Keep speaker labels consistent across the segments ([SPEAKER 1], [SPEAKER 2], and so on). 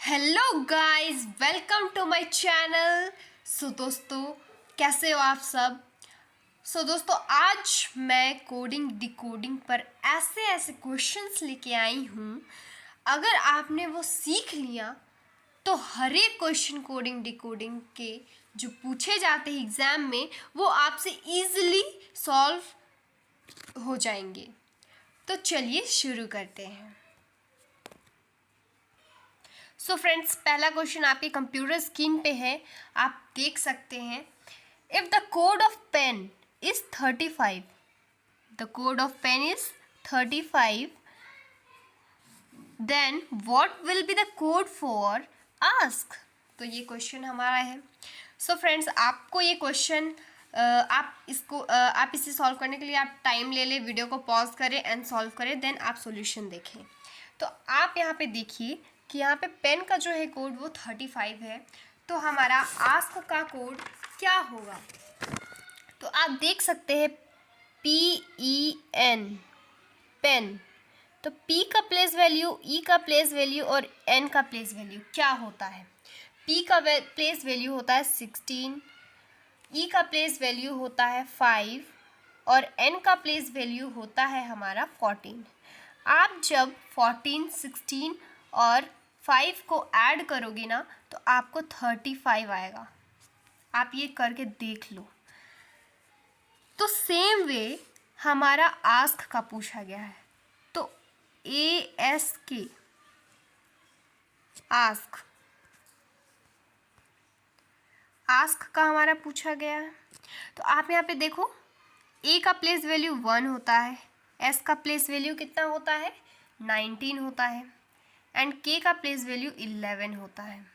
[SPEAKER 1] Hello guys, welcome to my channel. दोस्तों, कैसे हो आप सब। दोस्तों, आज मैं कोडिंग डिकोडिंग पर ऐसे क्वेश्चंस लेके आई हूँ। अगर आपने वो सीख लिया तो हर एक क्वेश्चन कोडिंग डिकोडिंग के जो पूछे जाते हैं एग्ज़ाम में वो आपसे इजीली सॉल्व हो जाएंगे। तो चलिए शुरू करते हैं। फ्रेंड्स, पहला क्वेश्चन आपके कंप्यूटर स्क्रीन पे है, आप देख सकते हैं। If the code of pen is 35, the code of pen is 35, then what will be the code for ask. तो ये क्वेश्चन हमारा है। फ्रेंड्स, आपको ये क्वेश्चन आप इसे सॉल्व करने के लिए आप टाइम ले लें, वीडियो को पॉज करें एंड सॉल्व करें, देन आप सॉल्यूशन देखें। तो आप यहाँ पे देखिए कि यहाँ पे पेन का जो है कोड वो 35 है। तो हमारा आस्क का कोड क्या होगा। तो आप देख सकते हैं PEN, पेन। तो P का प्लेस वैल्यू, E का प्लेस वैल्यू और N का प्लेस वैल्यू क्या होता है। P का प्लेस वैल्यू होता है 16, E का प्लेस वैल्यू होता है 5 और N का प्लेस वैल्यू होता है हमारा 14। आप जब 14, 16 और 5 को ऐड करोगे ना तो आपको 35 आएगा। आप ये करके देख लो। तो सेम वे हमारा आस्क का पूछा गया है। तो ASK, आस्क का हमारा पूछा गया है। तो आप यहाँ पे देखो, A का प्लेस वैल्यू 1 होता है, S का प्लेस वैल्यू कितना होता है 19 होता है एंड K का प्लेस वैल्यू 11 होता है।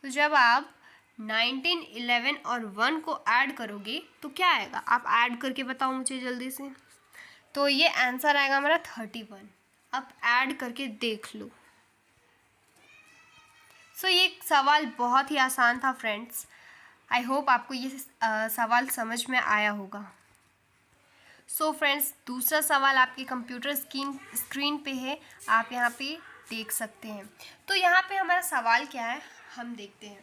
[SPEAKER 1] तो जब आप 19, 11 और 1 को ऐड करोगे तो क्या आएगा, आप ऐड करके बताओ मुझे जल्दी से। तो ये आंसर आएगा हमारा 31। अब ऐड करके देख लो। ये सवाल बहुत ही आसान था फ्रेंड्स। आई होप आपको ये सवाल समझ में आया होगा। फ्रेंड्स, दूसरा सवाल आपके कंप्यूटर स्क्रीन पे है, आप यहाँ पे देख सकते हैं। तो यहाँ पे हमारा सवाल क्या है हम देखते हैं।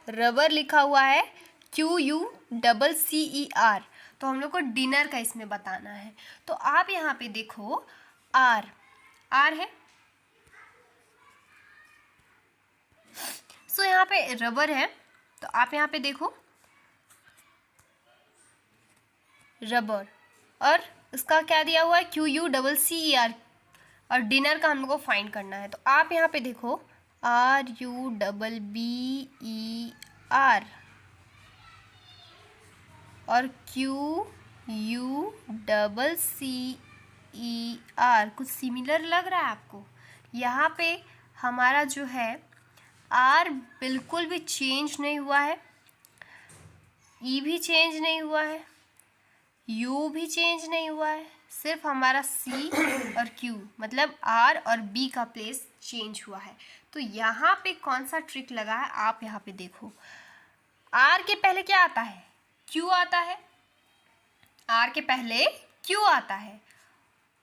[SPEAKER 1] रबर लिखा हुआ है QUCCER। तो हम लोग को डिनर का इसमें बताना है। तो आप यहाँ पे देखो, R है। यहाँ पे रबर है। तो आप यहाँ पे देखो रबर और इसका क्या दिया हुआ है QUCCER और डिनर का हम लोग को फाइंड करना है। तो आप यहाँ पे देखो RUBBER और QUCCER कुछ सिमिलर लग रहा है आपको। यहाँ पे हमारा जो है R बिल्कुल भी चेंज नहीं हुआ है, E भी चेंज नहीं हुआ है, U भी चेंज नहीं हुआ है, सिर्फ हमारा C और Q मतलब R और B का प्लेस चेंज हुआ है। तो यहाँ पे कौन सा ट्रिक लगा है आप यहाँ पे देखो। R के पहले क्या आता है, Q आता है। R के पहले Q आता है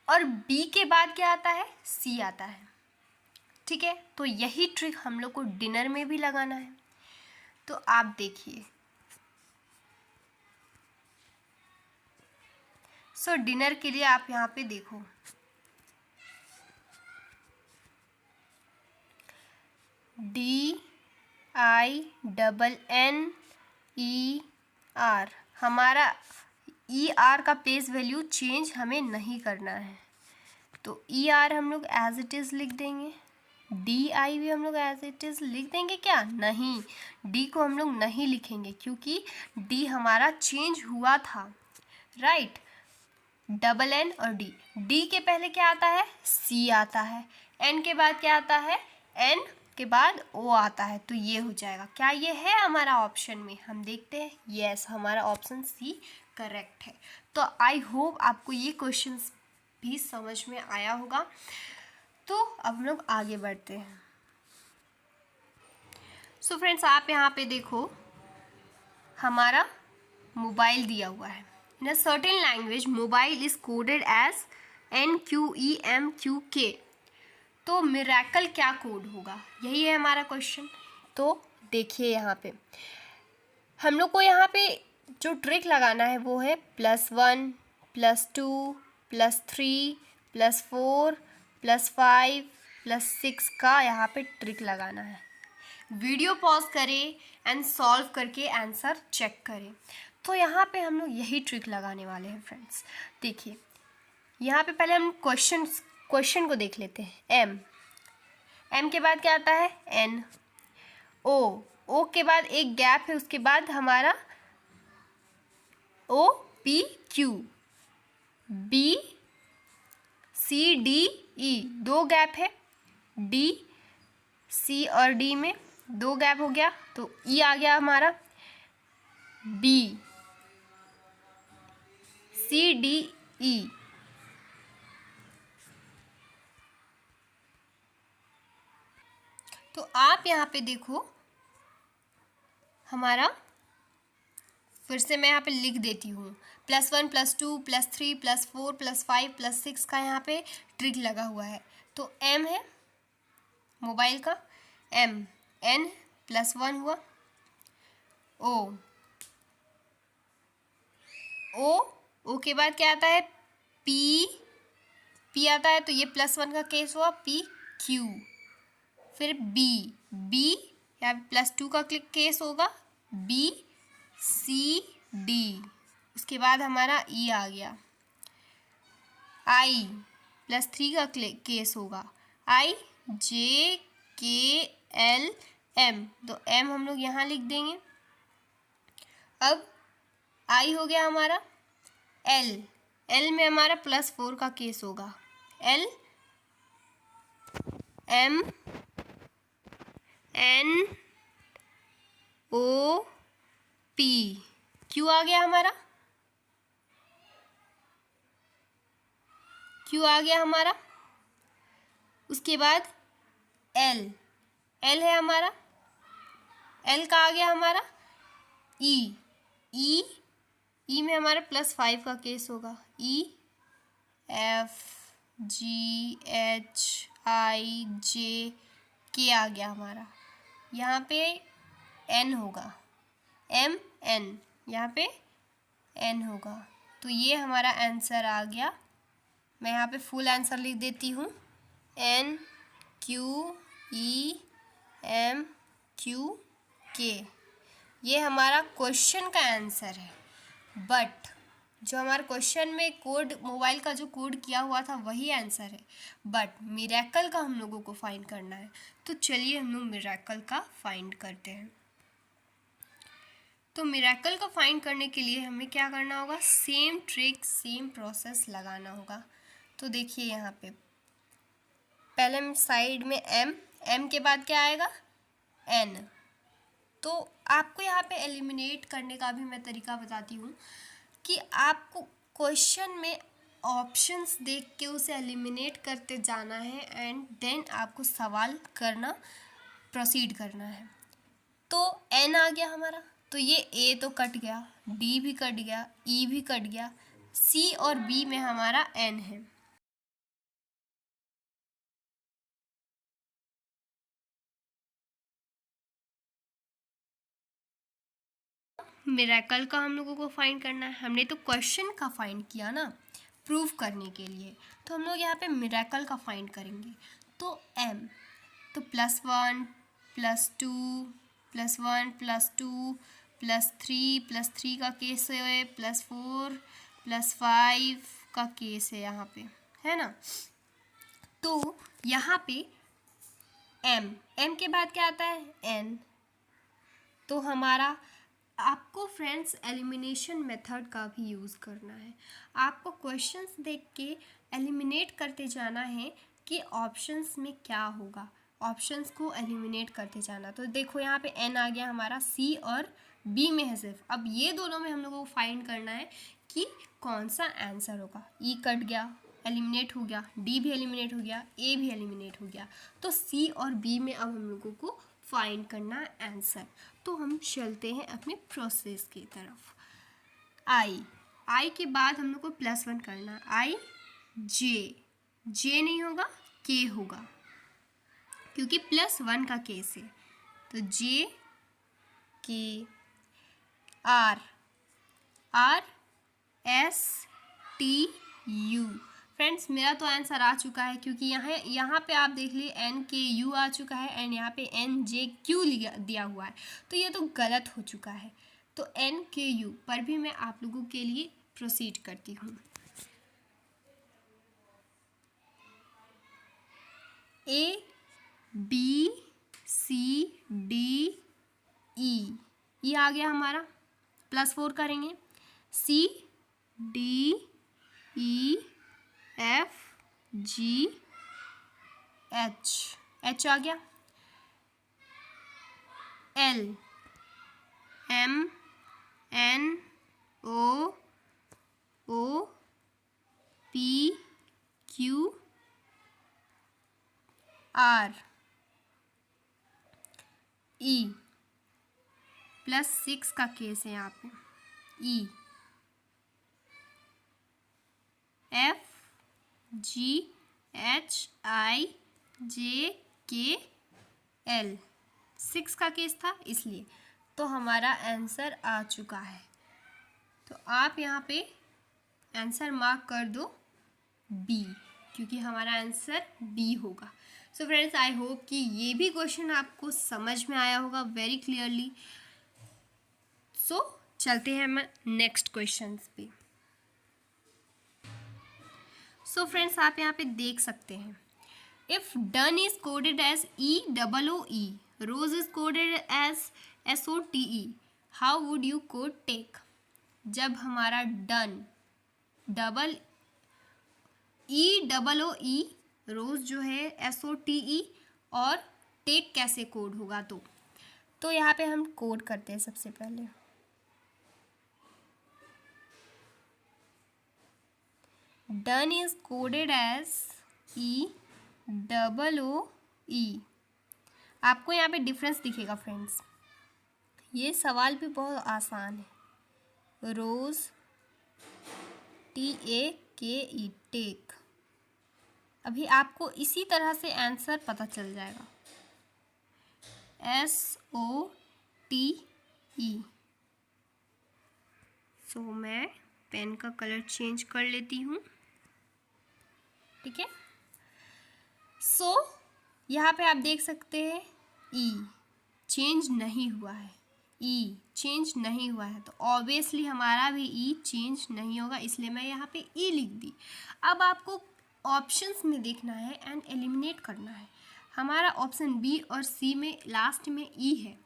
[SPEAKER 1] और B के बाद क्या आता है, C आता है। ठीक है, तो यही ट्रिक हम लोग को डिनर में भी लगाना है। तो आप देखिए, डिनर के लिए आप यहाँ पे देखो, DINNER। हमारा ER का प्लेस वैल्यू चेंज हमें नहीं करना है। तो ER हम लोग एज इट इज़ लिख देंगे। DI भी हम लोग एज इट इज़ लिख देंगे क्या, नहीं, D को हम लोग नहीं लिखेंगे क्योंकि D हमारा चेंज हुआ था, राइट। NN और D के पहले क्या आता है, C आता है। N के बाद क्या आता है, N के बाद O आता है। तो ये हो जाएगा। क्या ये है हमारा ऑप्शन में, हम देखते हैं। यस, हमारा ऑप्शन C करेक्ट है। तो आई होप आपको ये क्वेश्चन भी समझ में आया होगा। तो अब हम लोग आगे बढ़ते हैं। फ्रेंड्स, आप यहाँ पे देखो, हमारा मोबाइल दिया हुआ है। In a certain language, mobile is coded as NQEMQK. तो मिरेकल क्या कोड होगा, यही है हमारा क्वेश्चन। तो देखिए यहाँ पे हम लोग को यहाँ पे जो ट्रिक लगाना है वो है +1 +2 +3 +4 +5 +6 का यहाँ पे ट्रिक लगाना है। वीडियो पॉज करें एंड सॉल्व करके आंसर चेक करें। तो यहाँ पे हम लोग यही ट्रिक लगाने वाले हैं फ्रेंड्स। देखिए यहाँ पे पहले हम क्वेश्चन को देख लेते हैं। एम के बाद क्या आता है, एन। ओ के बाद एक गैप है, उसके बाद हमारा O P Q, B C D E, 2 gap है, डी सी और डी में 2 गैप हो गया, तो ई आ गया हमारा, बी सी डी ई। तो आप यहाँ पे देखो हमारा, फिर से मैं यहाँ पे लिख देती हूँ, +1 +2 +3 +4 +5 +6 का यहाँ पे ट्रिक लगा हुआ है। तो एम है मोबाइल का, एम, एन +1 हुआ, ओ के बाद क्या आता है, पी आता है, तो ये +1 का केस हुआ, पी क्यू। फिर बी या +2 का केस होगा, बी सी डी। उसके बाद हमारा ई आ गया, आई +3 का केस होगा, आई जे के एल एम। तो एम हम लोग यहाँ लिख देंगे। अब आई हो गया हमारा, एल में हमारा +4 का केस होगा, L M N O P. Q आ गया हमारा, क्यू आ गया हमारा। उसके बाद एल है हमारा, एल का आ गया हमारा, ई में हमारा +5 का केस होगा, E F G H I जे के आ गया हमारा। यहाँ पे एन होगा, एम एन, यहाँ पे एन होगा। तो ये हमारा आंसर आ गया। मैं यहाँ पे फुल आंसर लिख देती हूँ, N Q E M Q के। ये हमारा क्वेश्चन का आंसर है। बट जो हमारे क्वेश्चन में कोड, मोबाइल का जो कोड किया हुआ था वही आंसर है, बट मिरेकल का हम लोगों को फाइंड करना है। तो चलिए हम लोग मिरेकल का फाइंड करते हैं। तो मिरेकल का फाइंड करने के लिए हमें क्या करना होगा, सेम ट्रिक सेम प्रोसेस लगाना होगा। तो देखिए यहाँ पे पहले हम साइड में एम के बाद क्या आएगा, एन। तो आपको यहाँ पे एलिमिनेट करने का भी मैं तरीका बताती हूँ कि आपको क्वेश्चन में ऑप्शंस देख के उसे एलिमिनेट करते जाना है एंड देन आपको सवाल करना, प्रोसीड करना है। तो एन आ गया हमारा, तो ये ए तो कट गया, डी भी कट गया, ई भी कट गया, सी और बी में हमारा एन है। मिरेकल का हम लोगों को फाइंड करना है। हमने तो क्वेश्चन का फाइंड किया ना प्रूव करने के लिए, तो हम लोग यहाँ पे मिरेकल का फाइंड करेंगे। तो एम, तो +1 +2 +1 +2 +3 का केस है, +4 +5 का केस है यहाँ पे, है ना। तो यहाँ पे एम के बाद क्या आता है, एन। तो हमारा, आपको फ्रेंड्स एलिमिनेशन मेथड का भी यूज़ करना है। आपको क्वेश्चंस देख के एलिमिनेट करते जाना है कि ऑप्शंस में क्या होगा, ऑप्शंस को एलिमिनेट करते जाना। तो देखो यहाँ पे एन आ गया हमारा, सी और बी में है सिर्फ। अब ये दोनों में हम लोगों को फाइंड करना है कि कौन सा आंसर होगा। ई कट गया, एलिमिनेट हो गया, डी भी एलिमिनेट हो गया, ए भी एलिमिनेट हो गया। तो सी और बी में अब हम लोगों को फाइंड करना है आंसर। तो हम चलते हैं अपने प्रोसेस की तरफ। आई के बाद हम लोग को +1 करना है, आई जे नहीं होगा, के होगा। क्योंकि +1 का केस है। तो J K R R S T U। Friends मेरा तो आंसर आ चुका है, क्योंकि यहाँ पे आप देख लिए NKU आ चुका है एंड यहाँ पे NJQ दिया हुआ है, तो ये तो गलत हो चुका है। तो NKU पर भी मैं आप लोगों के लिए प्रोसीड करती हूँ। A B C D E, ये आ गया हमारा, +4 करेंगे। C D E F G H आ गया। L M N O O P Q R E, +6 का केस है यहाँ पे। E F G H I J K L, 6 का केस था इसलिए। तो हमारा आंसर आ चुका है। तो आप यहाँ पे आंसर मार्क कर दो B, क्योंकि हमारा आंसर B होगा। सो फ्रेंड्स आई होप कि ये भी क्वेश्चन आपको समझ में आया होगा वेरी क्लियरली। सो चलते हैं हम नेक्स्ट क्वेश्चन पे। सो फ्रेंड्स आप यहाँ पे देख सकते हैं, if done is coded as EOOE, rose is coded as SOTE, how would you code take. जब हमारा डन डबल EOOE, रोज जो है SOTE, और टेक कैसे कोड होगा। तो यहाँ पे हम कोड करते हैं सबसे पहले। Done is coded as EOOE। आपको यहाँ पे डिफरेंस दिखेगा फ्रेंड्स। ये सवाल भी बहुत आसान है। रोज TAKE, टेक। अभी आपको इसी तरह से आंसर पता चल जाएगा। SOTE। सो मैं पेन का कलर चेंज कर लेती हूँ, ठीक है। सो यहाँ पे आप देख सकते हैं E चेंज नहीं हुआ है, E चेंज नहीं हुआ है, तो ऑब्वियसली हमारा भी E चेंज नहीं होगा, इसलिए मैं यहाँ पे E लिख दी। अब आपको ऑप्शंस में देखना है एंड एलिमिनेट करना है। हमारा ऑप्शन B और C में लास्ट में E है,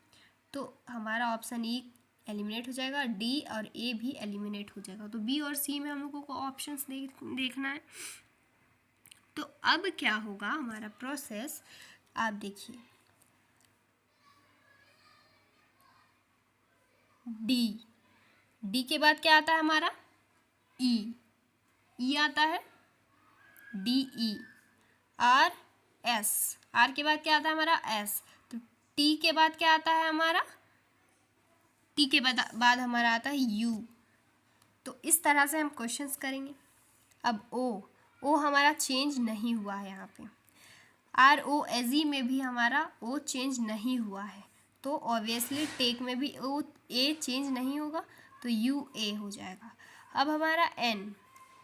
[SPEAKER 1] तो हमारा ऑप्शन E एलिमिनेट हो जाएगा, D और A भी एलिमिनेट हो जाएगा। तो B और C में हम लोगों को ऑप्शंस देखना है। तो अब क्या होगा हमारा प्रोसेस, आप देखिए। D के बाद क्या आता है हमारा E आता है, DE। R के बाद क्या आता है हमारा S। तो T के बाद क्या आता है हमारा, T के बाद हमारा आता है U। तो इस तरह से हम क्वेश्चंस करेंगे। अब O हमारा चेंज नहीं हुआ है यहाँ पे। ROSE में भी हमारा O चेंज नहीं हुआ है, तो ऑब्वियसली टेक में भी A चेंज नहीं होगा, तो UA हो जाएगा। अब हमारा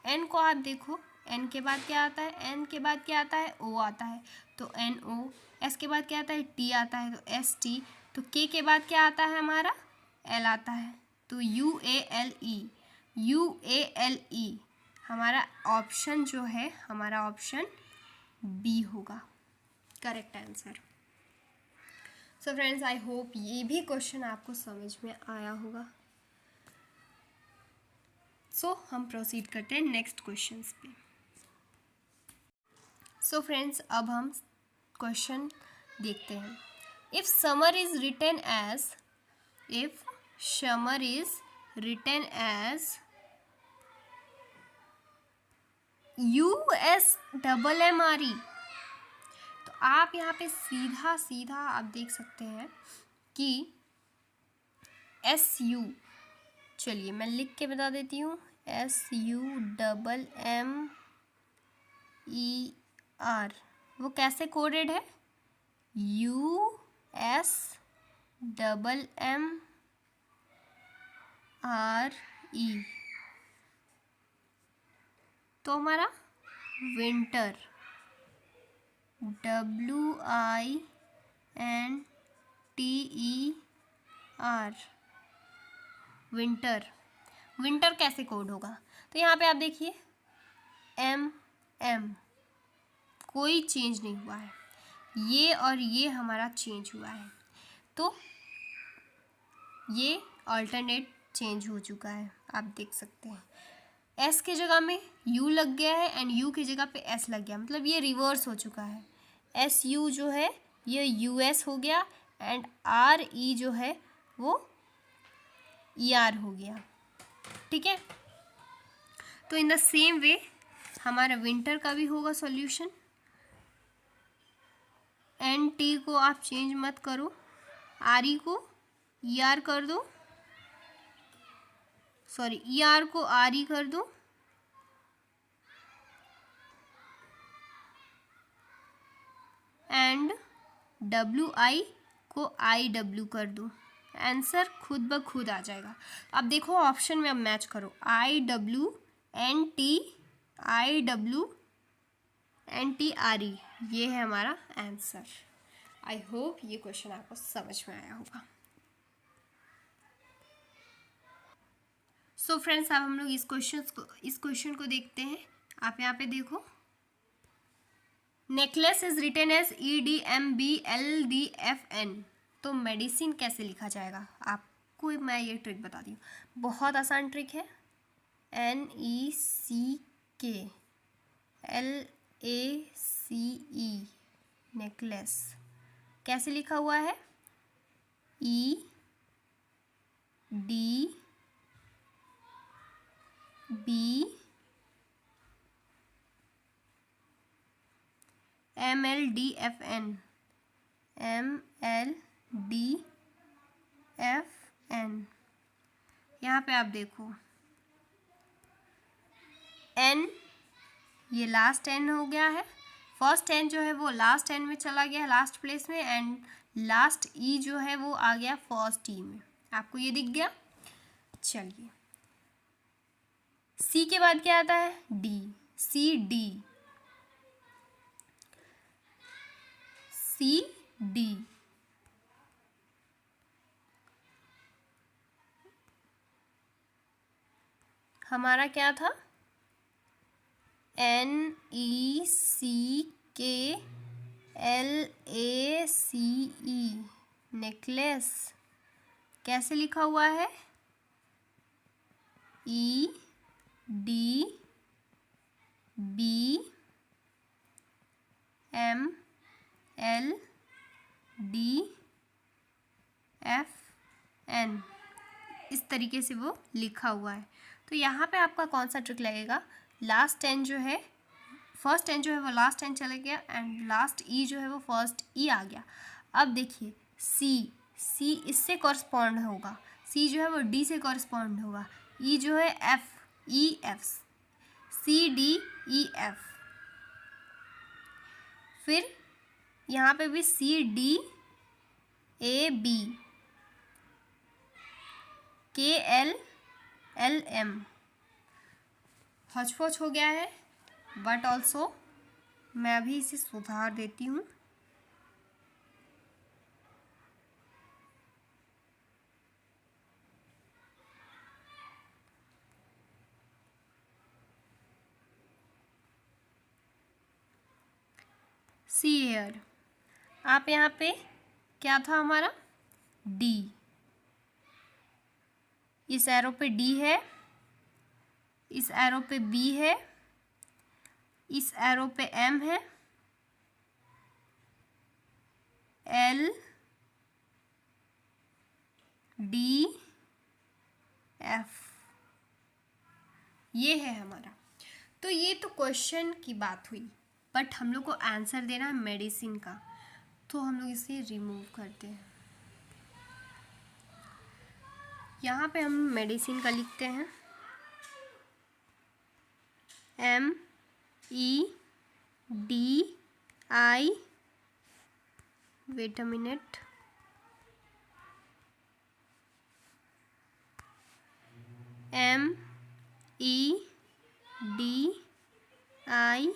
[SPEAKER 1] N को आप देखो, N के बाद क्या आता है, N के बाद क्या आता है, O आता है, तो NO। S के बाद क्या आता है, T आता है, तो ST। तो K के बाद क्या आता है हमारा, L आता है, तो UALE। हमारा ऑप्शन जो है, हमारा ऑप्शन B होगा correct answer. So friends I hope ये भी क्वेश्चन आपको समझ में आया होगा। सो हम प्रोसीड करते हैं नेक्स्ट क्वेश्चंस पे। सो फ्रेंड्स अब हम क्वेश्चन देखते हैं। If summer is written as USMMRE, तो आप यहाँ पे सीधा आप देख सकते हैं कि SU, चलिए मैं लिख के बता देती हूँ, SUMMER वो कैसे कोडेड है, USMMRE, तो हमारा विंटर, WINTER, विंटर। विंटर कैसे कोड होगा? तो यहाँ पे आप देखिए MM, कोई चेंज नहीं हुआ है, ये और ये हमारा चेंज हुआ है, तो ये अल्टरनेट चेंज हो चुका है, आप देख सकते हैं। एस की जगह में यू लग गया है एंड यू की जगह पे एस लग गया, मतलब ये रिवर्स हो चुका है। SU जो है ये US हो गया एंड RE जो है वो ER हो गया, ठीक है। तो इन द सेम वे हमारा विंटर का भी होगा सॉल्यूशन। NT को आप चेंज मत करो, RE को ER कर दो, सॉरी ER को RE कर दो, एंड WI को IW कर दो। आंसर खुद ब खुद आ जाएगा। अब देखो ऑप्शन में अब मैच करो, IW NT IW NT RE, ये है हमारा आंसर। आई होप ये क्वेश्चन आपको समझ में आया होगा। सो फ्रेंड्स, अब हम लोग इस क्वेश्चन को देखते हैं। आप यहाँ पे देखो, necklace is written as EDMBLDFN, तो मेडिसिन कैसे लिखा जाएगा? आपको मैं ये ट्रिक बता दी हूँ, बहुत आसान ट्रिक है। NECKLACE, नेकलेस कैसे लिखा हुआ है? EDBMLDFN, MLDFN। यहाँ पे आप देखो N, ये लास्ट N हो गया है, फर्स्ट N जो है वो लास्ट N में चला गया, लास्ट प्लेस में, एंड लास्ट E जो है वो आ गया फर्स्ट E में। आपको ये दिख गया? चलिए, C के बाद क्या आता है? D, CD, हमारा क्या था? NECKLACE, नेकलेस कैसे लिखा हुआ है? EDBMLDFN, इस तरीके से वो लिखा हुआ है। तो यहाँ पे आपका कौन सा ट्रिक लगेगा? लास्ट टेन जो है, फर्स्ट टेन जो है वो लास्ट टेन चला गया एंड लास्ट ई जो है वो फर्स्ट ई आ गया। अब देखिए सी इससे कॉरस्पॉन्ड होगा, सी जो है वो डी से कॉरस्पॉन्ड होगा, ई जो है एफ, ई एफ, CDEF, फिर यहाँ पे भी CDAB, KLLM। हौच-पौच हो गया है, बट ऑल्सो मैं अभी इसे सुधार देती हूँ। सी एयर, आप यहाँ पे क्या था हमारा? डी, इस एरो पे डी है, इस एरो पे बी है, इस एरो पे एम है, एल डी एफ, ये है हमारा। तो ये तो क्वेश्चन की बात हुई, बट हम लोग को आंसर देना है मेडिसिन का, तो हम लोग इसे रिमूव करते हैं। यहाँ पे हम मेडिसिन का लिखते हैं MEDICIN, wait a minute, MEDICINE,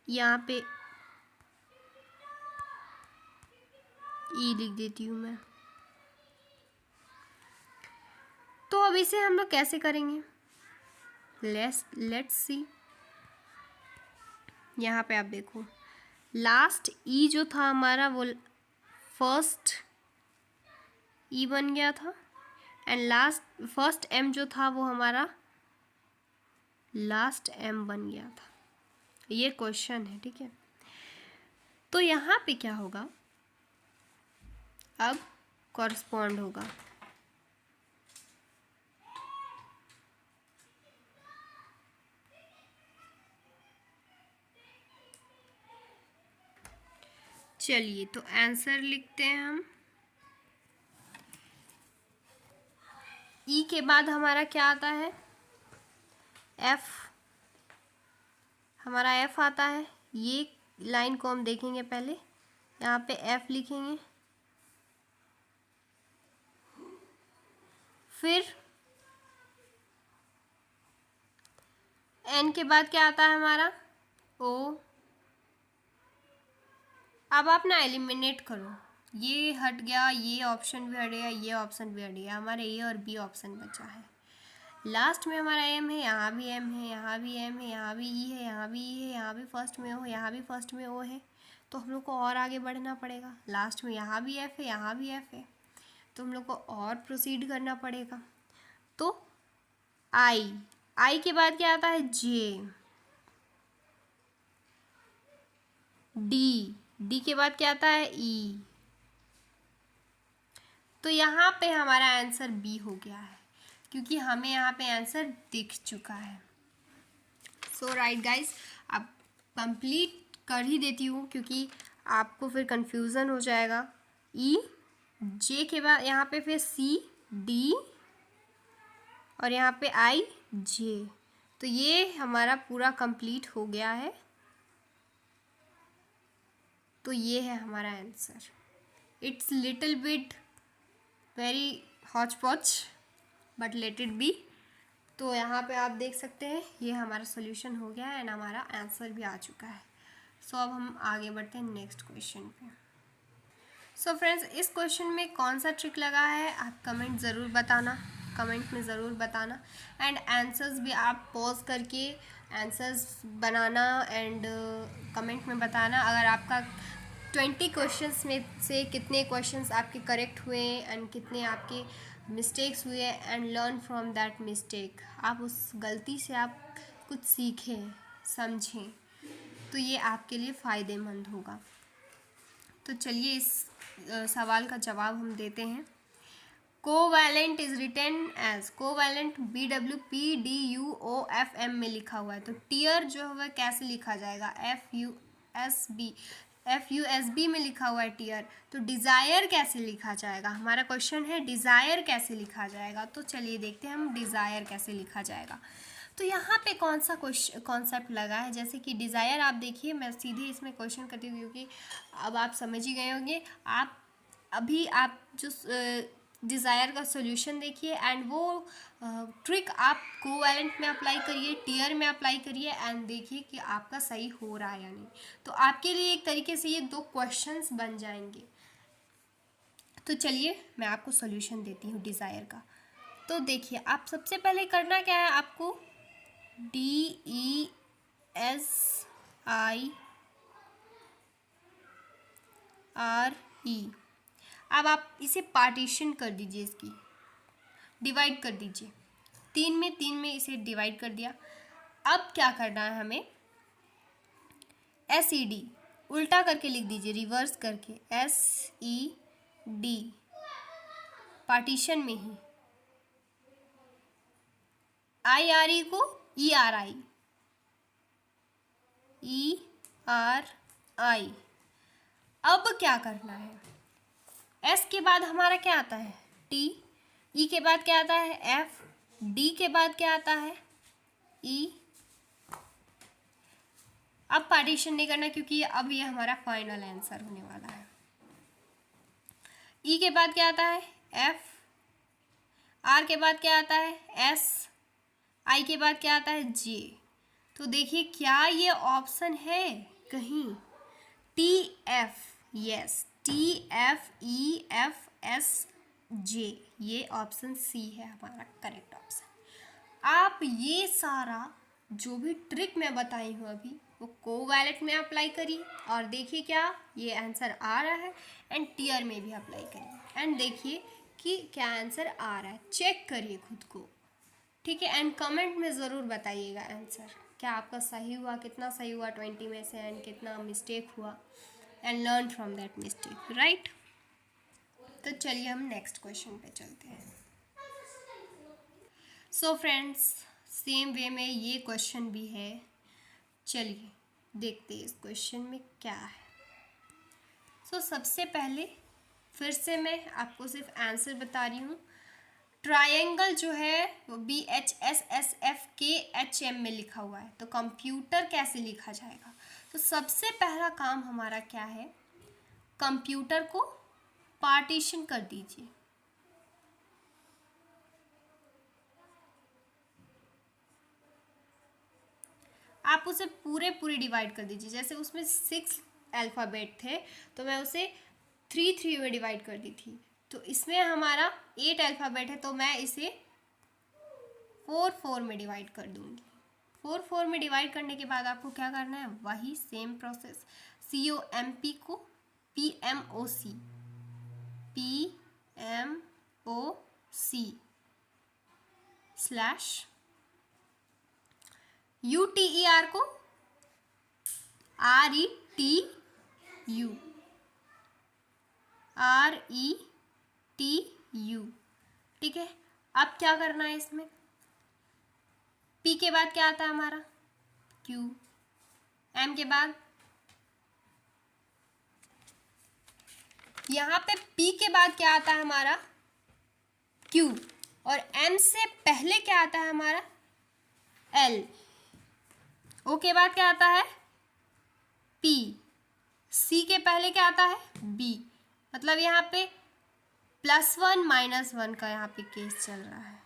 [SPEAKER 1] यहाँ पे ई लिख देती हूँ मैं। तो अब इसे हम लोग कैसे करेंगे, लेट्स सी। यहाँ पे आप देखो, लास्ट ई जो था हमारा वो फर्स्ट ई बन गया था, एंड फर्स्ट एम जो था वो हमारा लास्ट एम बन गया था। ये क्वेश्चन है, ठीक है। तो यहाँ पे क्या होगा, अब कॉरस्पॉन्ड होगा, चलिए तो आंसर लिखते हैं हम। ई के बाद हमारा क्या आता है, एफ, हमारा एफ आता है। ये लाइन को हम देखेंगे पहले, यहाँ पे एफ लिखेंगे, फिर एन के बाद क्या आता है हमारा, ओ। अब आप ना एलिमिनेट करो, ये हट गया, ये ऑप्शन भी हट गया, ये ऑप्शन भी हट गया, हमारे ए और बी ऑप्शन बचा है। लास्ट में हमारा एम है, यहाँ भी एम है, यहाँ भी एम है, यहाँ भी ई है, यहाँ भी ई है, यहाँ भी फर्स्ट में ओ, यहाँ भी फर्स्ट में ओ है। तो हम लोग को और आगे बढ़ना पड़ेगा। लास्ट में यहाँ भी एफ है, यहाँ भी एफ है, तो हम लोग को और प्रोसीड करना पड़ेगा। तो आई के बाद क्या आता है, जे, डी के बाद क्या आता है, ई। तो यहाँ पे हमारा आंसर बी हो गया है, क्योंकि हमें यहाँ पे आंसर दिख चुका है। सो राइट गाइस, अब कंप्लीट कर ही देती हूँ, क्योंकि आपको फिर कंफ्यूजन हो जाएगा। ई, जे के बाद यहाँ पे फिर सी, डी और यहाँ पे आई, जे। तो ये हमारा पूरा कंप्लीट हो गया है। तो ये है हमारा answer. It's little bit very Hooch पॉच बट लेट इट बी। तो यहाँ पे आप देख सकते हैं ये हमारा सोल्यूशन हो गया है एंड हमारा आंसर भी आ चुका है। सो अब हम आगे बढ़ते हैं नेक्स्ट क्वेश्चन पे। सो फ्रेंड्स, इस क्वेश्चन में कौन सा ट्रिक लगा है आप कमेंट ज़रूर बताना, कमेंट में ज़रूर बताना। एंड आंसर्स भी आप पॉज करके आंसर्स बनाना एंड कमेंट में बताना। अगर आपका 20 क्वेश्चंस में से कितने क्वेश्चंस आपके करेक्ट हुए एंड कितने आपके मिस्टेक्स हुए, and learn from that mistake. आप उस गलती से आप कुछ सीखें, समझें, तो ये आपके लिए फ़ायदेमंद होगा। तो चलिए इस सवाल का जवाब हम देते हैं। Covalent is written as, covalent BWPDUOFM में लिखा हुआ है। तो टीयर जो है वह कैसे लिखा जाएगा, FUSB में लिखा हुआ है टीयर। तो डिज़ायर कैसे लिखा जाएगा, हमारा क्वेश्चन है डिज़ायर कैसे लिखा जाएगा। तो चलिए देखते हैं हम डिज़ायर कैसे लिखा जाएगा। तो यहाँ पे कौन सा कॉन्सेप्ट लगा है, जैसे कि डिज़ायर आप देखिए, मैं सीधे इसमें क्वेश्चन करती हूँ क्योंकि अब आप समझ ही गए होंगे। आप जो डिज़ायर का सॉल्यूशन देखिए एंड वो ट्रिक आप कोवैलेंट में अप्लाई करिए, टीयर में अप्लाई करिए एंड देखिए कि आपका सही हो रहा है या नहीं। तो आपके लिए एक तरीके से ये 2 क्वेश्चंस बन जाएंगे। तो चलिए मैं आपको सॉल्यूशन देती हूँ डिज़ायर का। तो देखिए, आप सबसे पहले करना क्या है, आपको DESIRE, अब आप इसे पार्टीशन कर दीजिए, इसकी डिवाइड कर दीजिए। 3 में इसे डिवाइड कर दिया। अब क्या करना है हमें, SED उल्टा करके लिख दीजिए, रिवर्स करके SED पार्टीशन में ही, IRE को ERI, अब क्या करना है, S के बाद हमारा क्या आता है T, E के बाद क्या आता है F, D के बाद क्या आता है E, अब पार्टीशन नहीं करना क्योंकि अब ये हमारा फाइनल आंसर होने वाला है। ई के बाद क्या आता है? एफ। आर के बाद क्या आता है? एस। आई के बाद क्या आता है? जे। तो देखिए क्या ये ऑप्शन है कहीं? T F, yes, T F E F S जे, ये ऑप्शन सी है हमारा करेक्ट ऑप्शन। आप ये सारा जो भी ट्रिक मैं बताई हूँ अभी वो कोवैलेंट में अप्लाई करिए और देखिए क्या ये आंसर आ रहा है, एंड टीयर में भी अप्लाई करिए एंड देखिए कि क्या आंसर आ रहा है। चेक करिए खुद को, ठीक है, एंड कमेंट में ज़रूर बताइएगा आंसर क्या आपका सही हुआ, कितना सही हुआ 20 में से, एंड कितना मिस्टेक हुआ, and learn from that mistake, right. तो चलिए हम नेक्स्ट क्वेश्चन पे चलते हैं। सो फ्रेंड्स, सेम वे में ये क्वेश्चन भी है। चलिए देखते हैं इस क्वेश्चन में क्या है। सो सबसे पहले फिर से मैं आपको सिर्फ आंसर बता रही हूँ। ट्रायंगल जो है वो BHSSFKHM में लिखा हुआ है, तो कंप्यूटर कैसे लिखा जाएगा? तो सबसे पहला काम हमारा क्या है? कंप्यूटर को पार्टीशन कर दीजिए। आप उसे पूरे डिवाइड कर दीजिए। जैसे उसमें 6 अल्फ़ाबेट थे तो मैं उसे 3 में डिवाइड कर दी थी, तो इसमें हमारा 8 अल्फ़ाबेट है तो मैं इसे 4 में डिवाइड कर दूंगी। 4 में डिवाइड करने के बाद आपको क्या करना है? वही सेम प्रोसेस, COMP को PMOC स्लैश UTER को RETU, ठीक है। अब क्या करना है इसमें? P के बाद क्या आता है हमारा? Q। M के बाद यहाँ पे P के बाद क्या आता है हमारा? Q। और M से पहले क्या आता है हमारा? L। O के बाद क्या आता है? P। C के पहले क्या आता है? B। मतलब यहाँ पे +1 -1 का यहाँ पे केस चल रहा है।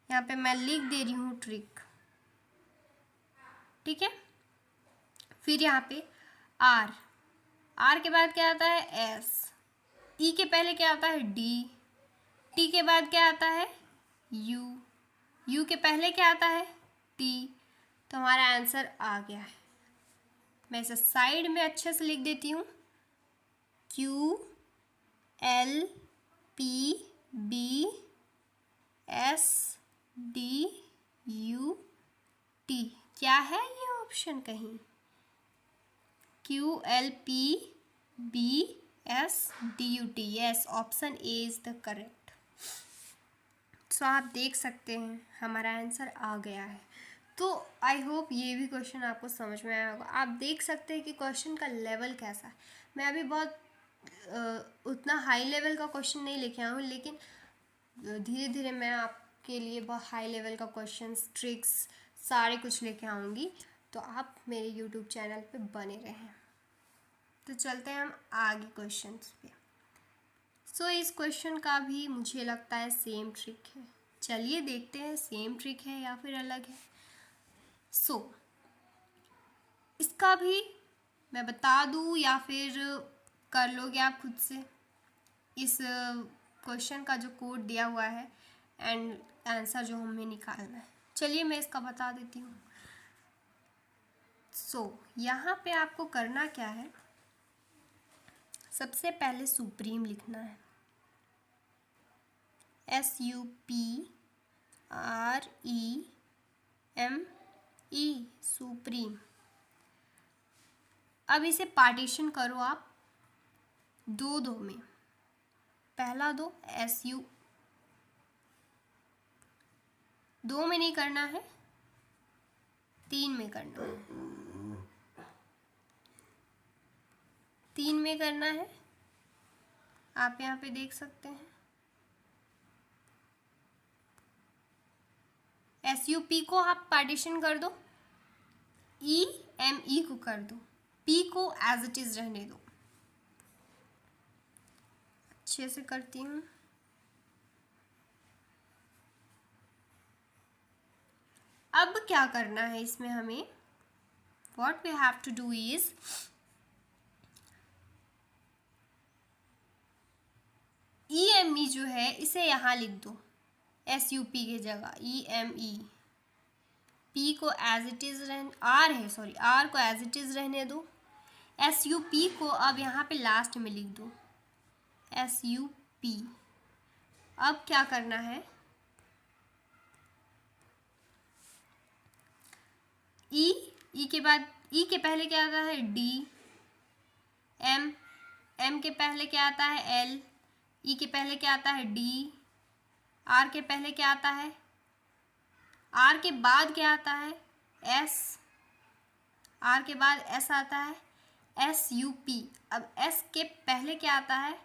[SPEAKER 1] यहाँ पे मैं लिख दे रही हूँ ट्रिक, ठीक है। फिर यहाँ पे R के बाद क्या आता है? S। E के पहले क्या आता है? D। T के बाद क्या आता है? U के पहले क्या आता है? T। तो हमारा आंसर आ गया है। मैं इसे साइड में अच्छे से लिख देती हूँ, QLPBSDUT। क्या है ये ऑप्शन कहीं? QLPBSDUT, yes, option A is the correct. So आप देख सकते हैं हमारा आंसर आ गया है। तो आई होप ये भी क्वेश्चन आपको समझ में आया होगा। आप देख सकते हैं कि क्वेश्चन का लेवल कैसा है। मैं अभी बहुत उतना हाई लेवल का क्वेश्चन नहीं लेके आया हूँ, लेकिन धीरे धीरे मैं आपके लिए बहुत हाई लेवल का क्वेश्चंस, ट्रिक्स सारे कुछ लेके आऊँगी, तो आप मेरे यूट्यूब चैनल पे बने रहें। तो चलते हैं हम आगे क्वेश्चंस पे। सो इस क्वेश्चन का भी मुझे लगता है सेम ट्रिक है। चलिए देखते हैं सेम ट्रिक है या फिर अलग है। सो इसका भी मैं बता दूँ या फिर कर लोगे आप खुद से? इस क्वेश्चन का जो कोड दिया हुआ है एंड आंसर जो हमें निकालना है, चलिए मैं इसका बता देती हूँ। सो यहाँ पे आपको करना क्या है? सबसे पहले सुप्रीम लिखना है, SUPREME, सुप्रीम। अब इसे पार्टीशन करो आप दो में। पहला दो SU, 2 में नहीं करना है, 3 में करना है, 3 में करना है। आप यहाँ पे देख सकते हैं SUP को आप पार्टीशन कर दो एम ई को कर दो, पी को एज इट इज रहने दो। अच्छे से करती हूँ। अब क्या करना है इसमें हमें, what we have to do is E M E जो है इसे यहाँ लिख दो, एस यू पी की जगह ई एम ई। पी को एज इट इज आर है, सॉरी आर को एज इट इज रहने दो। एस यू पी को अब यहाँ पे लास्ट में लिख दो, एस यू पी। अब क्या करना है, ई के बाद, ई के पहले क्या आता है डी, एम के पहले क्या आता है एल, ई के पहले क्या आता है डी, आर के पहले क्या आता है, आर के बाद क्या आता है एस, आर के बाद एस आता है, एस यू पी। अब एस के पहले क्या आता है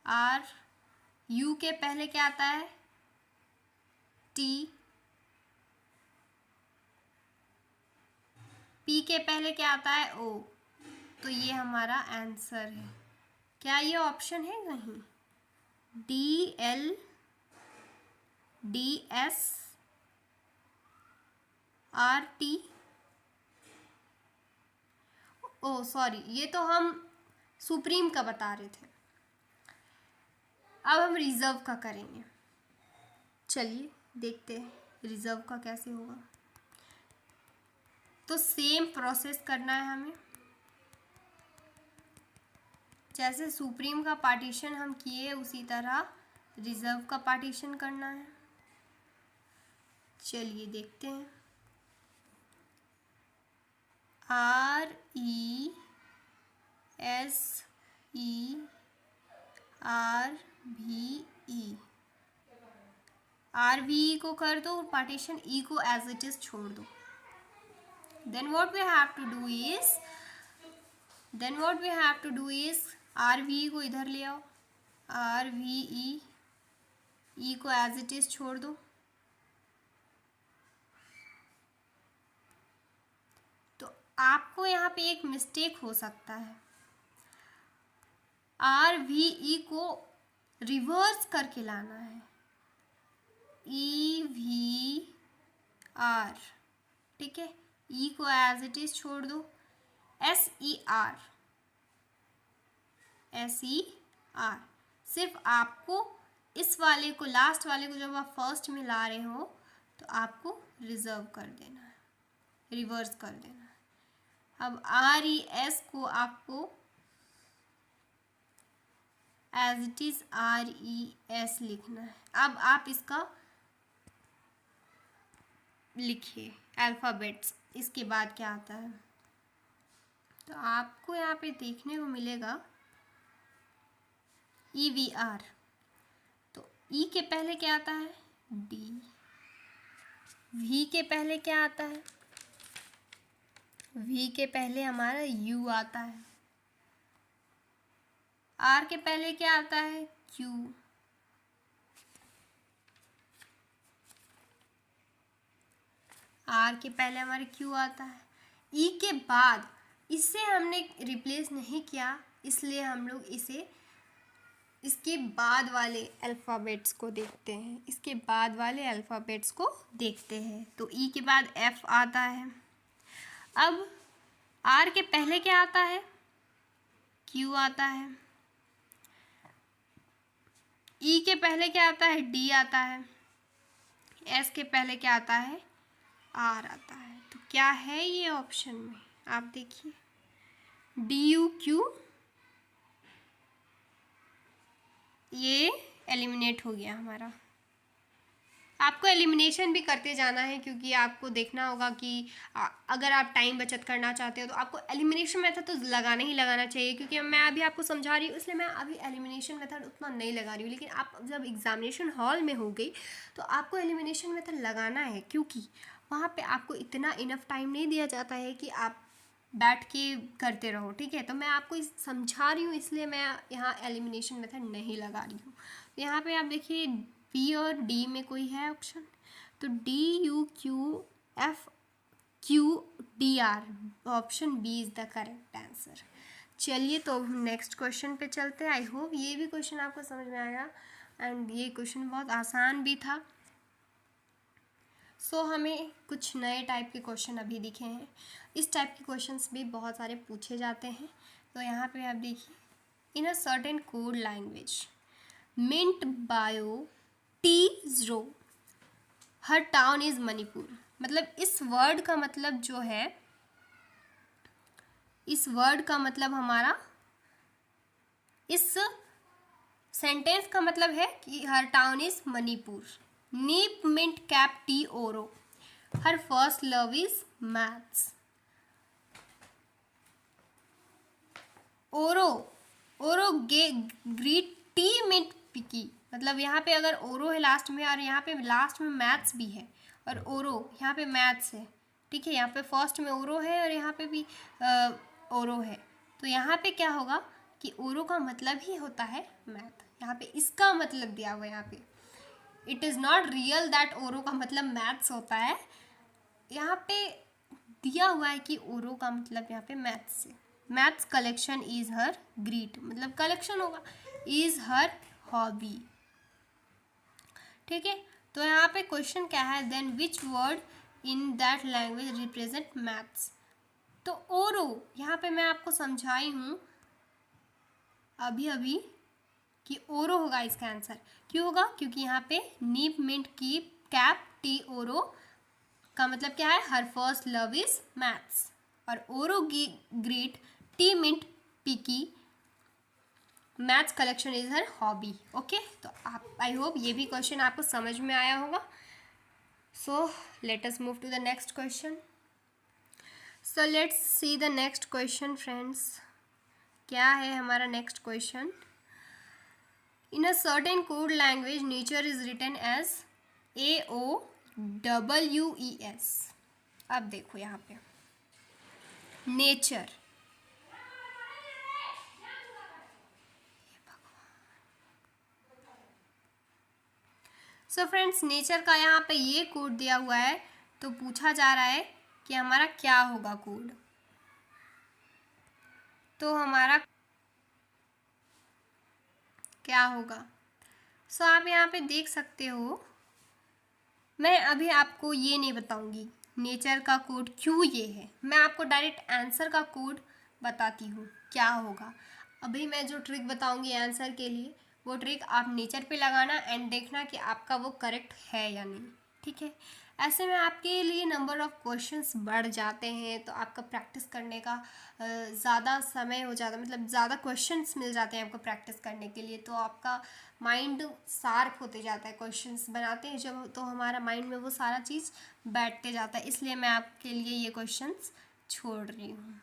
[SPEAKER 1] आर, यू के पहले क्या आता है टी, पी के पहले क्या आता है ओ। तो ये हमारा आंसर है। क्या ये ऑप्शन है कहीं, D L D S R T. Oh sorry, ये तो हम सुप्रीम का बता रहे थे। अब हम रिजर्व का करेंगे। चलिए देखते हैं रिजर्व का कैसे होगा। तो सेम प्रोसेस करना है हमें, जैसे सुप्रीम का पार्टीशन हम किए उसी तरह रिजर्व का पार्टीशन करना है। चलिए देखते हैं। R E S E R V E, R V E को कर दो, पार्टीशन ई को एज इट इज छोड़ दो। then what we have to do is R V E को इधर ले आओ, आर वी ई को एज इट इज छोड़ दो। तो आपको यहाँ पे एक मिस्टेक हो सकता है, आर वी ई को रिवर्स करके लाना है, ई वी आर, ठीक है। ई को एज इट इज छोड़ दो, S E are, S E are. सिर्फ आपको इस वाले को, लास्ट वाले को जब आप फर्स्ट में ला रहे हो तो आपको रिजर्व कर देना है, रिवर्स कर देना है। अब आर ई एस को आपको as it is R E S लिखना है। अब आप इसका लिखिए अल्फ़ाबेट्स, इसके बाद क्या आता है। तो आपको यहाँ पे देखने को मिलेगा ई वी आर। तो ई के पहले क्या आता है डी, वी के पहले क्या आता है, वी के पहले हमारा यू आता है, आर के पहले क्या आता है क्यू, आर के पहले हमारे क्यू आता है। ई के बाद इससे हमने रिप्लेस नहीं किया, इसलिए हम लोग इसे इसके बाद वाले अल्फ़ाबेट्स को देखते हैं, इसके बाद वाले अल्फ़ाबेट्स को देखते हैं। तो ई के बाद एफ आता है। अब आर के पहले क्या आता है क्यू आता है, ई के पहले क्या आता है डी आता है, एस के पहले क्या आता है आर आता है। तो क्या है ये ऑप्शन में, आप देखिए डी यू क्यू, ये एलिमिनेट हो गया हमारा। आपको एलिमिनेशन भी करते जाना है, क्योंकि आपको देखना होगा कि अगर आप टाइम बचत करना चाहते हो तो आपको एलिमिनेशन मेथड तो लगाना ही लगाना चाहिए। क्योंकि मैं अभी आपको समझा रही हूँ इसलिए मैं अभी एलिमिनेशन मेथड उतना नहीं लगा रही हूँ, लेकिन आप जब एग्जामिनेशन हॉल में हो गई तो आपको एलिमिनेशन मेथड लगाना है, क्योंकि वहाँ पर आपको इतना इनफ टाइम नहीं दिया जाता है कि आप बैठ के करते रहो, ठीक है। तो मैं आपको समझा रही हूँ, इसलिए मैं यहाँ एलिमिनेशन मेथड नहीं लगा रही हूँ। यहाँ पे आप देखिए बी और डी में कोई है ऑप्शन, तो D U Q F Q D R, option B is the correct answer. चलिए तो हम नेक्स्ट क्वेश्चन पे चलते हैं। आई होप ये भी क्वेश्चन आपको समझ में आएगा एंड ये क्वेश्चन बहुत आसान भी था। सो हमें कुछ नए टाइप के क्वेश्चन अभी दिखे हैं। इस टाइप के क्वेश्चंस भी बहुत सारे पूछे जाते हैं। तो यहाँ पे आप देखिए, in a certain code language mint bio T0 her town is Manipur. मतलब इस वर्ड का मतलब जो है, इस वर्ड का मतलब हमारा, इस सेंटेंस का मतलब है कि हर टाउन इज मणिपुर। नीप मिंट कैप टी ओरो, हर फर्स्ट लव इज मैथ्स। ओरो ओरो गे ग्रीट टी मिंट पिकी, मतलब यहाँ पे अगर ओरो है लास्ट में और यहाँ पे लास्ट में मैथ्स भी है और ओरो यहाँ पे मैथ्स है, ठीक है। यहाँ पे फर्स्ट में ओरो है और यहाँ पे भी ओरो है, तो यहाँ पे क्या होगा कि ओरो का मतलब ही होता है मैथ। यहाँ पे इसका मतलब दिया हुआ है, यहाँ पे it is not real that ओरो का मतलब मैथ्स होता है। यहाँ पे दिया हुआ है कि ओरो का मतलब यहाँ पे मैथ्स से। Maths collection is her greet, मतलब कलेक्शन होगा, इज हर हॉबी, ठीक है। तो यहाँ पे क्वेश्चन क्या है, then which word in that language represent maths. तो ओरो यहाँ पे मैं आपको समझाई हूँ अभी अभी कि ओरो होगा इसका आंसर। क्यों होगा, क्योंकि यहाँ पे नीप मिंट की कैप टी ओरो का मतलब क्या है, her first love is maths, और ओरो ग्रीट टी मिंट पिकी, maths collection is her hobby. Okay, तो आप, आई होप ये भी क्वेश्चन आपको समझ में आया होगा। So let us move to the next question. So let's see the next question friends. क्या है हमारा next question. In a certain code language nature is written as AOWES। अब देखो यहाँ पे नेचर, सो फ्रेंड्स नेचर का यहाँ पे ये कोड दिया हुआ है, तो पूछा जा रहा है कि हमारा क्या होगा कोड। तो हमारा क्या होगा, सो आप यहाँ पे देख सकते हो। मैं अभी आपको ये नहीं बताऊंगी नेचर का कोड क्यों ये है, मैं आपको डायरेक्ट आंसर का कोड बताती हूँ क्या होगा। अभी मैं जो ट्रिक बताऊंगी आंसर के लिए, वो ट्रिक आप नेचर पे लगाना एंड देखना कि आपका वो करेक्ट है या नहीं, ठीक है। ऐसे में आपके लिए नंबर ऑफ़ क्वेश्चंस बढ़ जाते हैं, तो आपका प्रैक्टिस करने का ज़्यादा समय हो जाता है, मतलब ज़्यादा क्वेश्चंस मिल जाते हैं आपको प्रैक्टिस करने के लिए, तो आपका माइंड शार्प होते जाता है। क्वेश्चंस बनाते हैं जब, तो हमारा माइंड में वो सारा चीज़ बैठते जाता है, इसलिए मैं आपके लिए ये क्वेश्चंस छोड़ रही हूँ।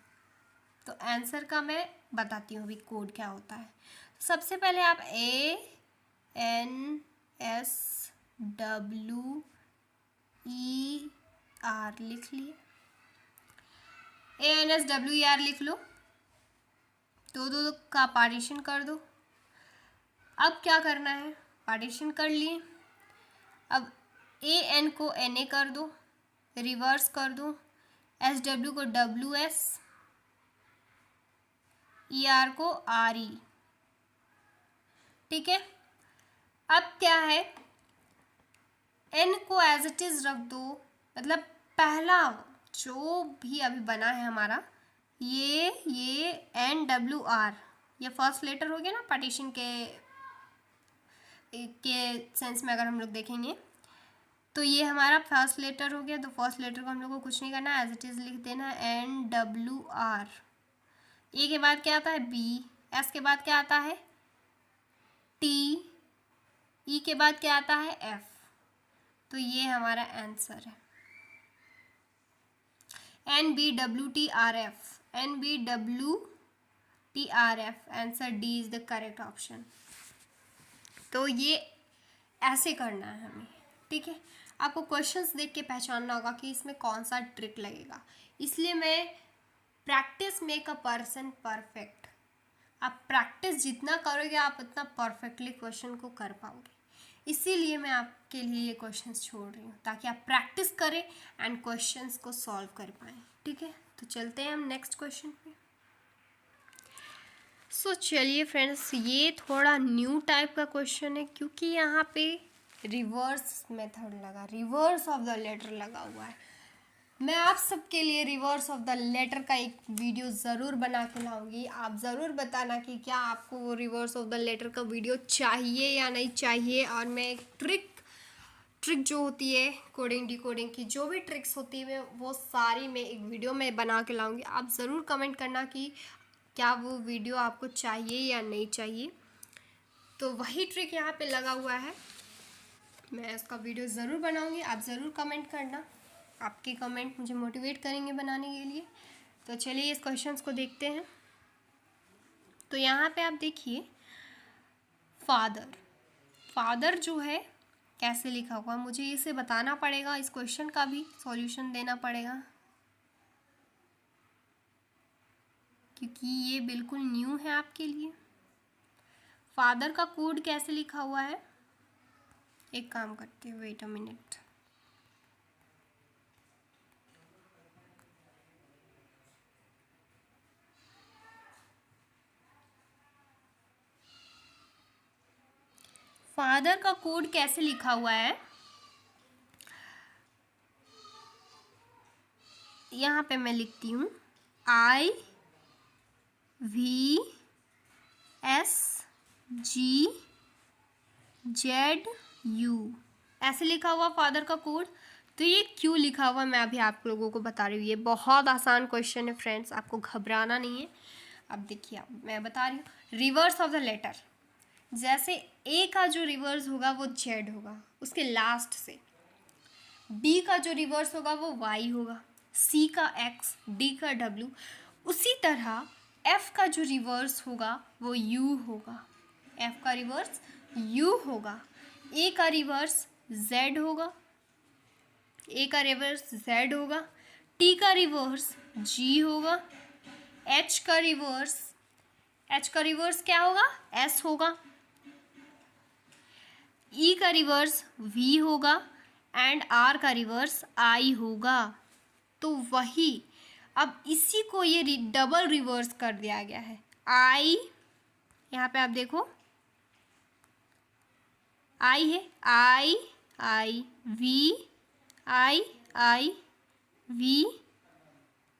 [SPEAKER 1] तो आंसर का मैं बताती हूँ अभी कोड क्या होता है। सबसे पहले आप ANSWER लिख लिए, ANSWER लिख लो, दो का पार्टीशन कर दो। अब क्या करना है, पार्टीशन कर लिए, अब AN को NA कर दो, रिवर्स कर दो, SW को WS, ER को RE, ठीक है। अब क्या है, N को एज इट इज रख दो, मतलब पहला जो भी अभी बना है हमारा, ये NWR, ये फर्स्ट लेटर हो गया ना पार्टीशन के सेंस में अगर हम लोग देखेंगे, तो ये हमारा फर्स्ट लेटर हो गया। तो फर्स्ट लेटर को हम लोग को कुछ नहीं करना, एज इट इज लिख देना NWR। ए के बाद क्या आता है B, S के बाद क्या आता है T, E के बाद क्या आता है F। तो ये हमारा आंसर है NBWTRF, NBWTRF, answer D is the correct option. तो ये ऐसे करना है हमें, ठीक है। आपको क्वेश्चंस देख के पहचानना होगा कि इसमें कौन सा ट्रिक लगेगा, इसलिए मैं practice make a person perfect. आप प्रैक्टिस जितना करोगे आप उतना परफेक्टली क्वेश्चन को कर पाओगे। इसीलिए मैं आपके लिए ये क्वेश्चंस छोड़ रही हूँ, ताकि आप प्रैक्टिस करें एंड क्वेश्चंस को सॉल्व कर पाएँ। ठीक है, तो चलते हैं हम नेक्स्ट क्वेश्चन पे। सो चलिए फ्रेंड्स, ये थोड़ा न्यू टाइप का क्वेश्चन है, क्योंकि यहाँ पे रिवर्स मेथड लगा, रिवर्स ऑफ द लेटर लगा हुआ है। मैं आप सबके लिए रिवर्स ऑफ द लेटर का एक वीडियो ज़रूर बना के लाऊंगी। आप ज़रूर बताना कि क्या आपको वो रिवर्स ऑफ द लेटर का वीडियो चाहिए या नहीं चाहिए। और मैं एक ट्रिक जो होती है कोडिंग डिकोडिंग की, जो भी ट्रिक्स होती है, वो सारी मैं एक वीडियो में बना के लाऊंगी। आप ज़रूर कमेंट करना कि क्या वो वीडियो आपको चाहिए या नहीं चाहिए। तो वही ट्रिक यहाँ पे लगा हुआ है, मैं उसका वीडियो ज़रूर बनाऊंगी। आप ज़रूर कमेंट करना, आपके कमेंट मुझे मोटिवेट करेंगे बनाने के लिए। तो चलिए इस क्वेश्चंस को देखते हैं। तो यहाँ पे आप देखिए, फादर जो है कैसे लिखा हुआ, मुझे इसे बताना पड़ेगा, इस क्वेश्चन का भी सॉल्यूशन देना पड़ेगा, क्योंकि ये बिल्कुल न्यू है आपके लिए। फादर का कोड कैसे लिखा हुआ है, एक काम करते हैं, वेट अ मिनट। फादर का कोड कैसे लिखा हुआ है, यहाँ पे मैं लिखती हूँ IVSGZU, ऐसे लिखा हुआ फादर का कोड। तो ये क्यों लिखा हुआ मैं अभी आप लोगों को बता रही हूँ। ये बहुत आसान क्वेश्चन है फ्रेंड्स, आपको घबराना नहीं है। अब देखिए, मैं बता रही हूँ, रिवर्स ऑफ द लेटर, जैसे ए का जो रिवर्स होगा वो जेड होगा उसके लास्ट से, बी का जो रिवर्स होगा वो वाई होगा, सी का एक्स, डी का डब्ल्यू। उसी तरह एफ का जो रिवर्स होगा वो यू होगा, एफ का रिवर्स यू होगा, ए का रिवर्स जेड होगा, ए का रिवर्स जेड होगा, टी का रिवर्स जी होगा, एच का रिवर्स क्या होगा, एस होगा, ई का रिवर्स वी होगा एंड आर का रिवर्स आई होगा। तो वही अब इसी को ये डबल रिवर्स कर दिया गया है। आई, यहाँ पे आप देखो आई है, I I V I I V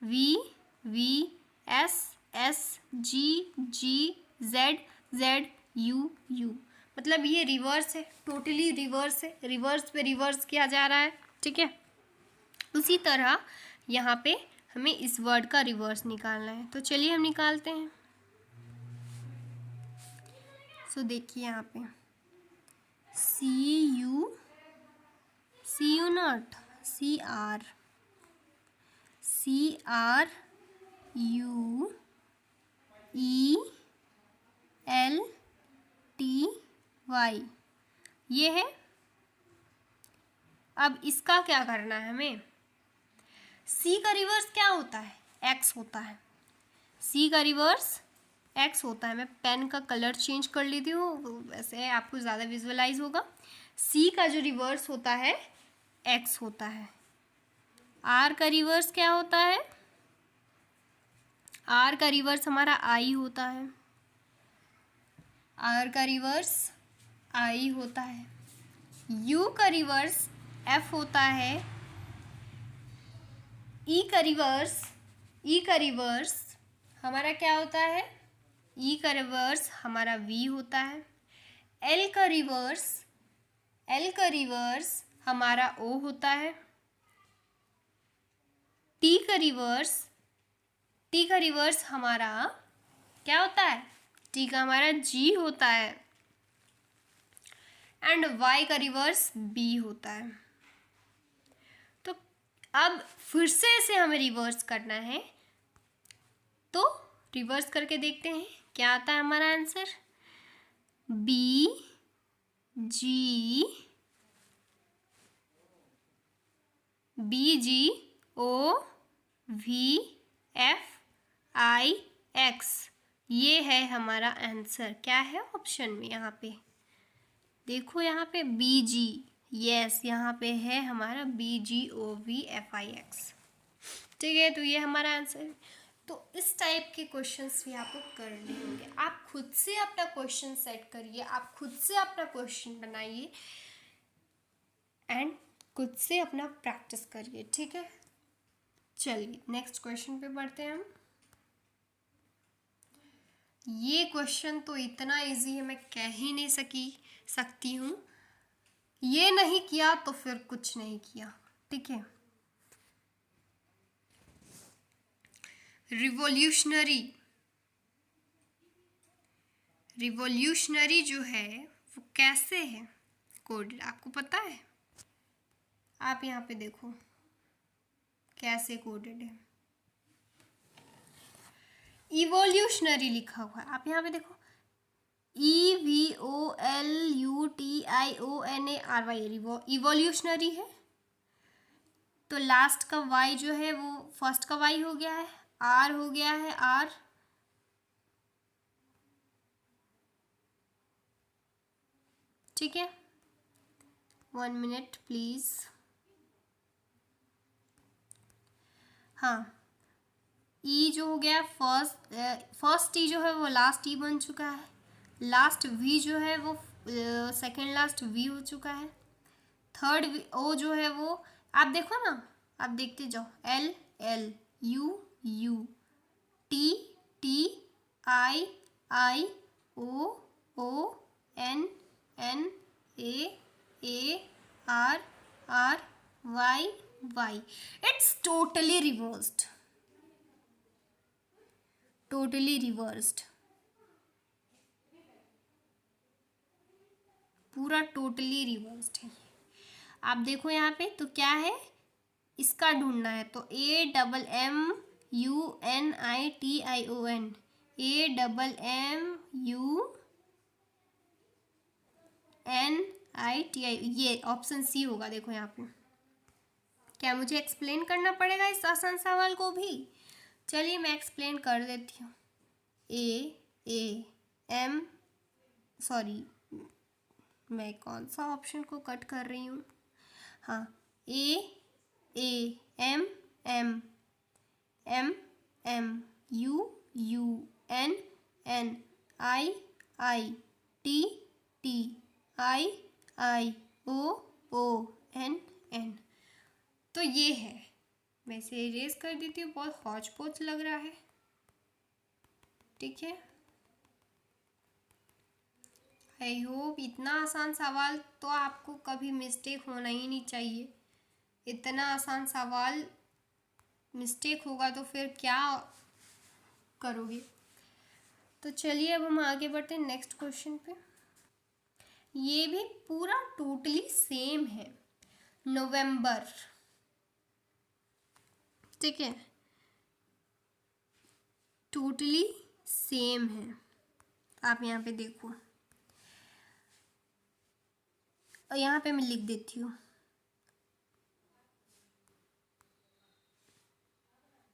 [SPEAKER 1] V V S S G G Z Z U U. मतलब ये रिवर्स है, टोटली रिवर्स है, रिवर्स पे रिवर्स किया जा रहा है। ठीक है, उसी तरह यहाँ पे हमें इस वर्ड का रिवर्स निकालना है। तो चलिए हम निकालते हैं। सो देखिए यहाँ पे सी यू नॉट CR UELTY, ये है। अब इसका क्या करना है हमें, सी का रिवर्स क्या होता है, एक्स होता है, सी का रिवर्स एक्स होता है। मैं पेन का कलर चेंज कर लेती हूँ, वैसे आपको ज़्यादा विजुअलाइज होगा। सी का जो रिवर्स होता है एक्स होता है। आर का रिवर्स क्या होता है, आर का रिवर्स हमारा आई होता है, आर का रिवर्स आई होता है। यू का रिवर्स एफ होता है, ई का रिवर्स हमारा क्या होता है, ई का रिवर्स हमारा वी होता है। एल का रिवर्स हमारा ओ होता है। टी का रिवर्स हमारा क्या होता है, टी का हमारा जी होता है। एंड वाई का रिवर्स बी होता है। तो अब फिर से इसे हमें रिवर्स करना है, तो रिवर्स करके देखते हैं क्या आता है हमारा आंसर। BGOVFIX, ये है हमारा आंसर। क्या है ऑप्शन में यहाँ पे देखो यहाँ पे BG, यस यहाँ पे है हमारा BGOVFIX। ठीक है, तो ये हमारा आंसर है। तो इस टाइप के क्वेश्चंस भी आपको करने होंगे। आप खुद से अपना क्वेश्चन सेट करिए, आप खुद से अपना क्वेश्चन बनाइए एंड खुद से अपना प्रैक्टिस करिए। ठीक है, चलिए नेक्स्ट क्वेश्चन पे बढ़ते हैं हम। ये क्वेश्चन तो इतना इजी है, मैं कह ही नहीं सकती हूँ। ये नहीं किया तो फिर कुछ नहीं किया। ठीक है, रिवॉल्यूशनरी जो है वो कैसे है कोड, आपको पता है? आप यहाँ पे देखो कैसे कोडेड है। इवोल्यूशनरी लिखा हुआ है, आप यहाँ पे देखो EVOLUTIONARY, इवोल्यूशनरी है। तो लास्ट का Y जो है वो फर्स्ट का Y हो गया है, R हो गया है R। ठीक है, 1 मिनट प्लीज। हाँ, E जो हो गया फर्स्ट E जो है वो लास्ट E बन चुका है। लास्ट V जो है वो सेकेंड लास्ट V हो चुका है। थर्ड O जो है वो आप देखो ना, आप देखते जाओ, L L U U T T I I O O N N A A R R Y Y। It's totally reversed, totally reversed, पूरा टोटली रिवर्स्ड है। आप देखो यहाँ पे तो क्या है, इसका ढूंढना है। तो AMMUNITION, AMMUNITI, ये ऑप्शन सी होगा। देखो यहाँ पे क्या मुझे एक्सप्लेन करना पड़ेगा इस आसान सवाल को भी? चलिए मैं एक्सप्लेन कर देती हूँ। सॉरी, मैं कौन सा ऑप्शन को कट कर रही हूँ? हाँ, AMMUNITION। तो ये है, मैं इसे इरेज कर देती हूँ, बहुत हौच पौच लग रहा है। ठीक है, आई होप इतना आसान सवाल तो आपको कभी मिस्टेक होना ही नहीं चाहिए। इतना आसान सवाल मिस्टेक होगा तो फिर क्या करोगे? तो चलिए अब हम आगे बढ़ते हैं नेक्स्ट क्वेश्चन पे। ये भी पूरा टोटली सेम है, नवंबर। ठीक है, टोटली सेम है। आप यहाँ पे देखो, और यहाँ पे मैं लिख देती हूँ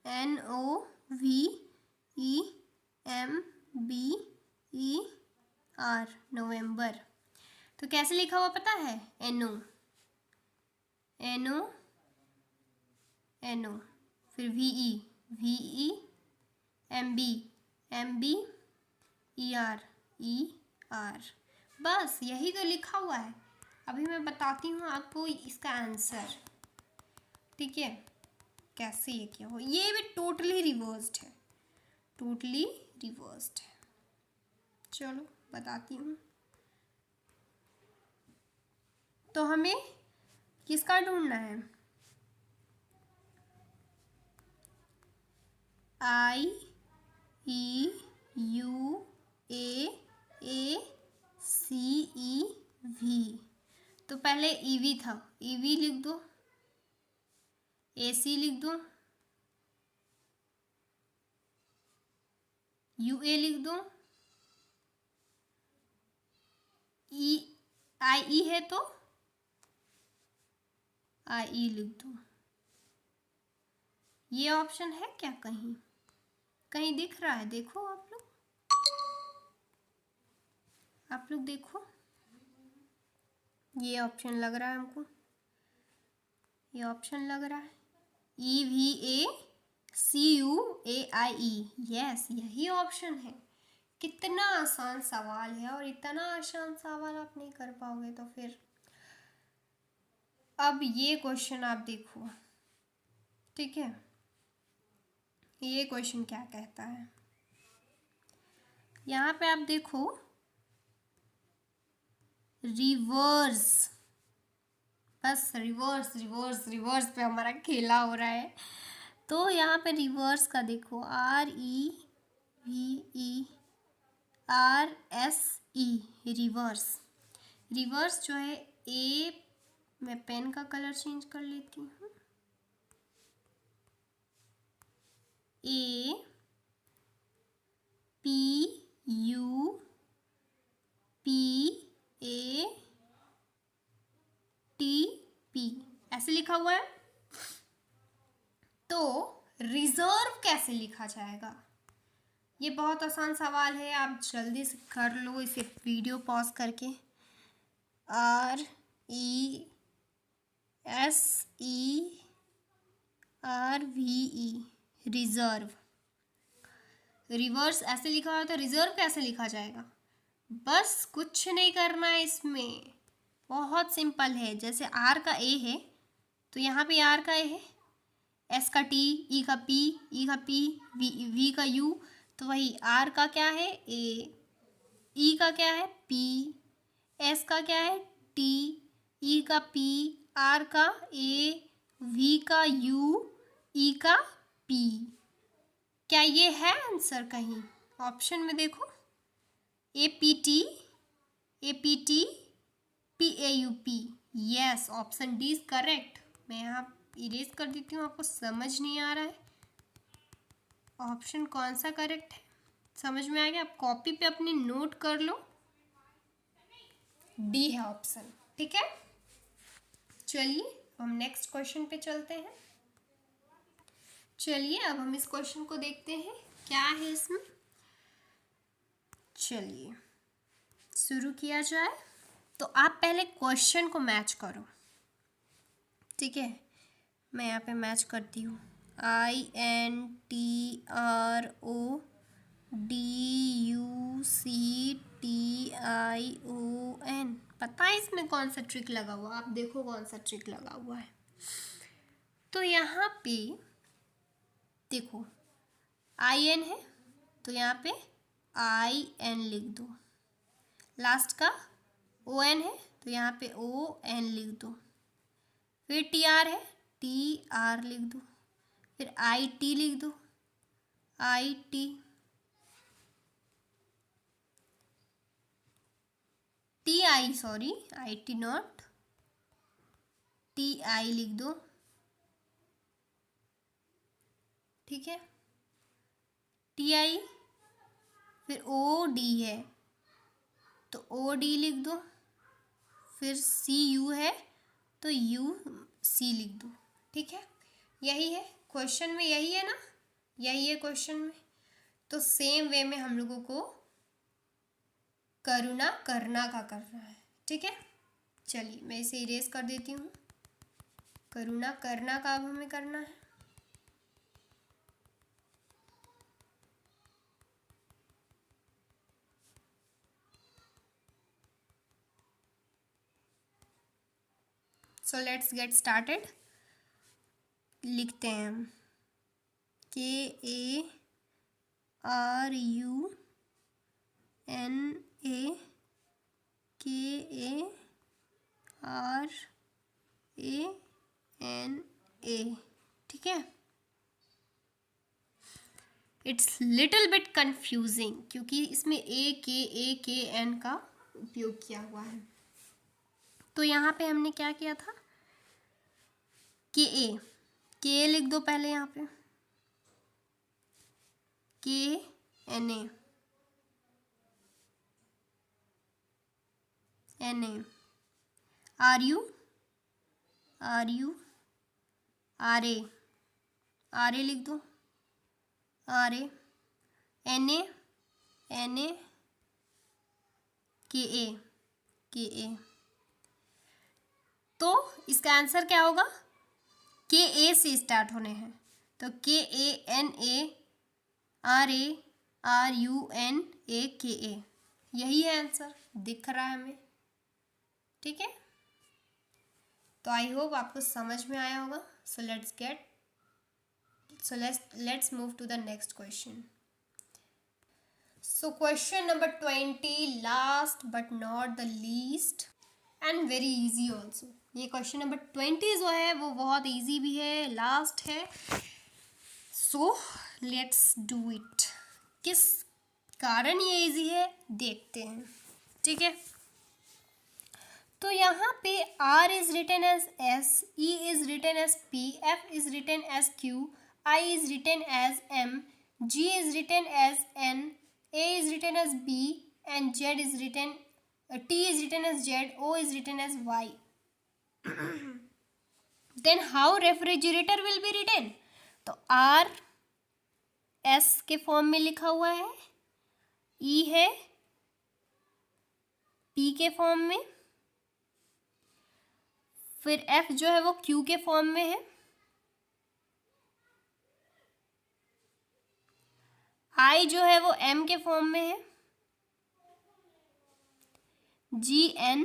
[SPEAKER 1] NOVEMBER, नवंबर। तो कैसे लिखा हुआ पता है? NO फिर VE MBER बस यही तो लिखा हुआ है। अभी मैं बताती हूँ आपको इसका आंसर। ठीक है, कैसे ये क्या हो? ये भी टोटली रिवर्स्ड है, टोटली रिवर्स्ड है। चलो बताती हूँ। तो हमें किसका ढूंढना है? IEUAACEV। तो पहले EV था, EV लिख दो, AC लिख दो, UA लिख दो, IE है तो IE लिख दो। ये ऑप्शन है क्या कहीं कहीं दिख रहा है? देखो आप लोग देखो, ये ऑप्शन लग रहा है हमको, ये ऑप्शन लग रहा है EVACUAIE, यस यही ऑप्शन है। कितना आसान सवाल है, और इतना आसान सवाल आप नहीं कर पाओगे तो फिर। अब ये क्वेश्चन आप देखो, ठीक है, ये क्वेश्चन क्या कहता है। यहाँ पे आप देखो, रिवर्स, बस रिवर्स रिवर्स रिवर्स पे हमारा खेला हो रहा है। तो यहाँ पे रिवर्स का देखो, REVERSE, रिवर्स। रिवर्स जो है, ए, मैं पेन का कलर चेंज कर लेती हूँ, APUPATP ऐसे लिखा हुआ है। तो रिजर्व कैसे लिखा जाएगा? ये बहुत आसान सवाल है, आप जल्दी से कर लो इसे वीडियो पॉज करके। RESERVE, reserve. रिवर्स ऐसे लिखा हुआ, तो रिजर्व कैसे लिखा जाएगा? बस कुछ नहीं करना है इसमें, बहुत सिंपल है। जैसे आर का ए है, तो यहाँ पे आर का ए है, एस का टी, ई का पी, ई का पी, वी का यू, तो वही आर का क्या है, ए, ई का क्या है, पी, एस का क्या है, टी, ई का पी, आर का ए, वी का यू, ई का पी। क्या ये है आंसर? कहीं ऑप्शन में देखो, APT, APT, PAUP, yes, option D is correct. मैं यहाँ इरेज कर देती हूँ, आपको समझ नहीं आ रहा है ऑप्शन कौन सा करेक्ट है, समझ में आ गया? आप कॉपी पे अपनी नोट कर लो, डी है ऑप्शन, ठीक है। चलिए हम नेक्स्ट क्वेश्चन पे चलते हैं। चलिए अब हम इस क्वेश्चन को देखते हैं क्या है इसमें। चलिए शुरू किया जाए। तो आप पहले क्वेश्चन को मैच करो, ठीक है। मैं यहाँ पे मैच करती हूँ, INTRODUCTION। पता है इसमें कौन सा ट्रिक लगा हुआ? आप देखो कौन सा ट्रिक लगा हुआ है। तो यहाँ पे देखो, IN है, तो यहाँ पे IN लिख दो। लास्ट का ON है, तो यहाँ पे ON लिख दो। फिर TR है, TR लिख दो। फिर IT लिख दो, IT। TI, sorry, IT not, TI लिख दो, ठीक है। TI, फिर OD है, तो OD लिख दो। फिर CU है, तो UC लिख दो, ठीक है। यही है क्वेश्चन में, यही है ना, यही है क्वेश्चन में। तो सेम वे में हम लोगों को करना है, ठीक है। चलिए मैं इसे इरेज कर देती हूँ। करना का अब हमें करना है। So let's get started. लिखते हैं हम KARUNAKARANA, ठीक है। इट्स लिटिल बिट कंफ्यूजिंग, क्योंकि इसमें AKAKN का उपयोग किया हुआ है। तो यहाँ पे हमने क्या किया था, KA लिख दो पहले, यहाँ पे KNA, RU RA लिख दो, RA, NA KA, तो इसका आंसर क्या होगा? के ए से स्टार्ट होने हैं, तो KANARARUNAKA, यही है आंसर, दिख रहा है हमें। ठीक है, तो आई होप आपको समझ में आया होगा। So let's move to the next question. So question number 20, last but not the least and very easy also. ये क्वेश्चन नंबर 20 जो है वो बहुत इजी भी है, लास्ट है। So let's do it. किस कारण ये इजी है देखते हैं। ठीक है, तो यहाँ पे R is written as S, E is written as P, F is written as Q, I is written as M, G is written as N, A is written as B and Z is written T is written as Z, O is written as Y. Then how refrigerator will be written? तो R S के form में लिखा हुआ है, E है P के form में, फिर F जो है वो Q के फॉर्म में है, I जो है वो M के फॉर्म में है, GN,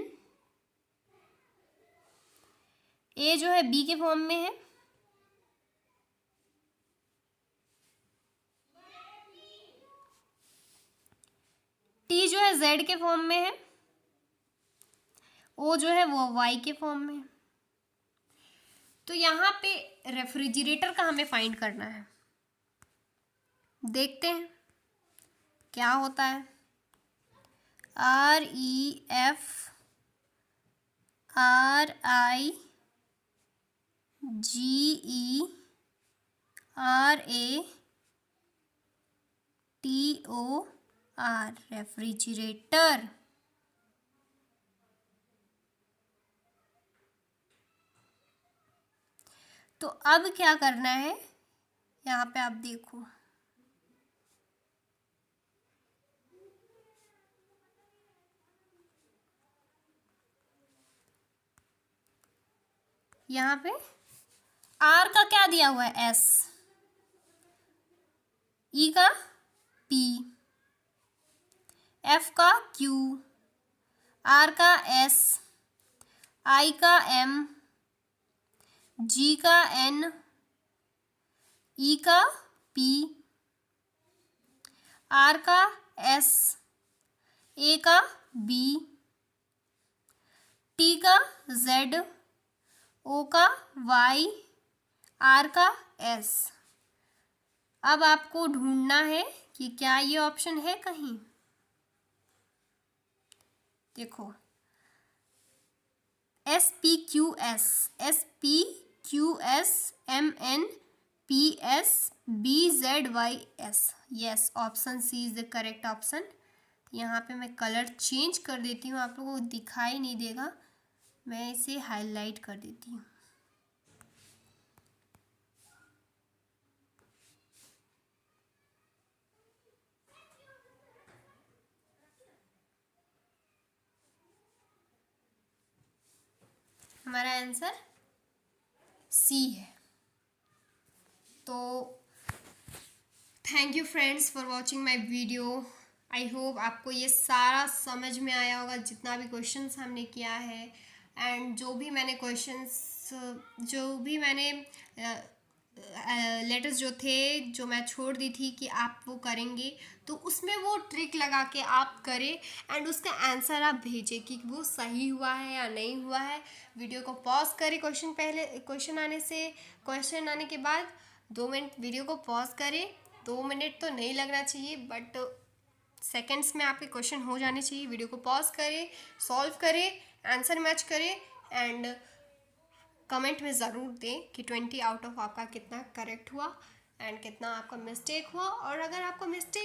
[SPEAKER 1] A जो है B के फॉर्म में है, T जो है Z के फॉर्म में है, O जो है वो Y के फॉर्म में है। तो यहाँ पे रेफ्रिजरेटर का हमें फाइंड करना है। देखते हैं क्या होता है। REFRIGERATOR, refrigerator. तो अब क्या करना है, यहाँ पे आप देखो, यहाँ पे R का क्या दिया हुआ है? S, E का P, F का Q, R का S, I का M, G का N, E का P, R का S, A का B, T का Z, O का Y, R का S। अब आपको ढूंढना है कि क्या ये ऑप्शन है कहीं। देखो, SPQS, SPQS, MN, PS, BZYS। Yes, option C is the correct option. यहाँ पे मैं कलर चेंज कर देती हूँ, आप लोगों को दिखाई नहीं देगा, मैं इसे हाईलाइट कर देती हूँ। हमारा आंसर सी है। तो thank you friends for watching my video. I hope आपको ये सारा समझ में आया होगा, जितना भी क्वेश्चंस हमने किया है एंड जो भी मैंने लेटर्स जो थे जो मैं छोड़ दी थी कि आप वो करेंगे, तो उसमें वो ट्रिक लगा के आप करें एंड उसका आंसर आप भेजें कि वो सही हुआ है या नहीं हुआ है। वीडियो को पॉज करें, क्वेश्चन आने के बाद 2 मिनट वीडियो को पॉज करें। 2 मिनट तो नहीं लगना चाहिए, बट सेकंड्स में आपके क्वेश्चन हो जाने चाहिए। वीडियो को पॉज करें, सॉल्व करें, आंसर मैच करें एंड कमेंट में ज़रूर दें कि 20 आउट ऑफ आपका कितना करेक्ट हुआ एंड कितना आपका मिस्टेक हुआ। और अगर आपका मिस्टेक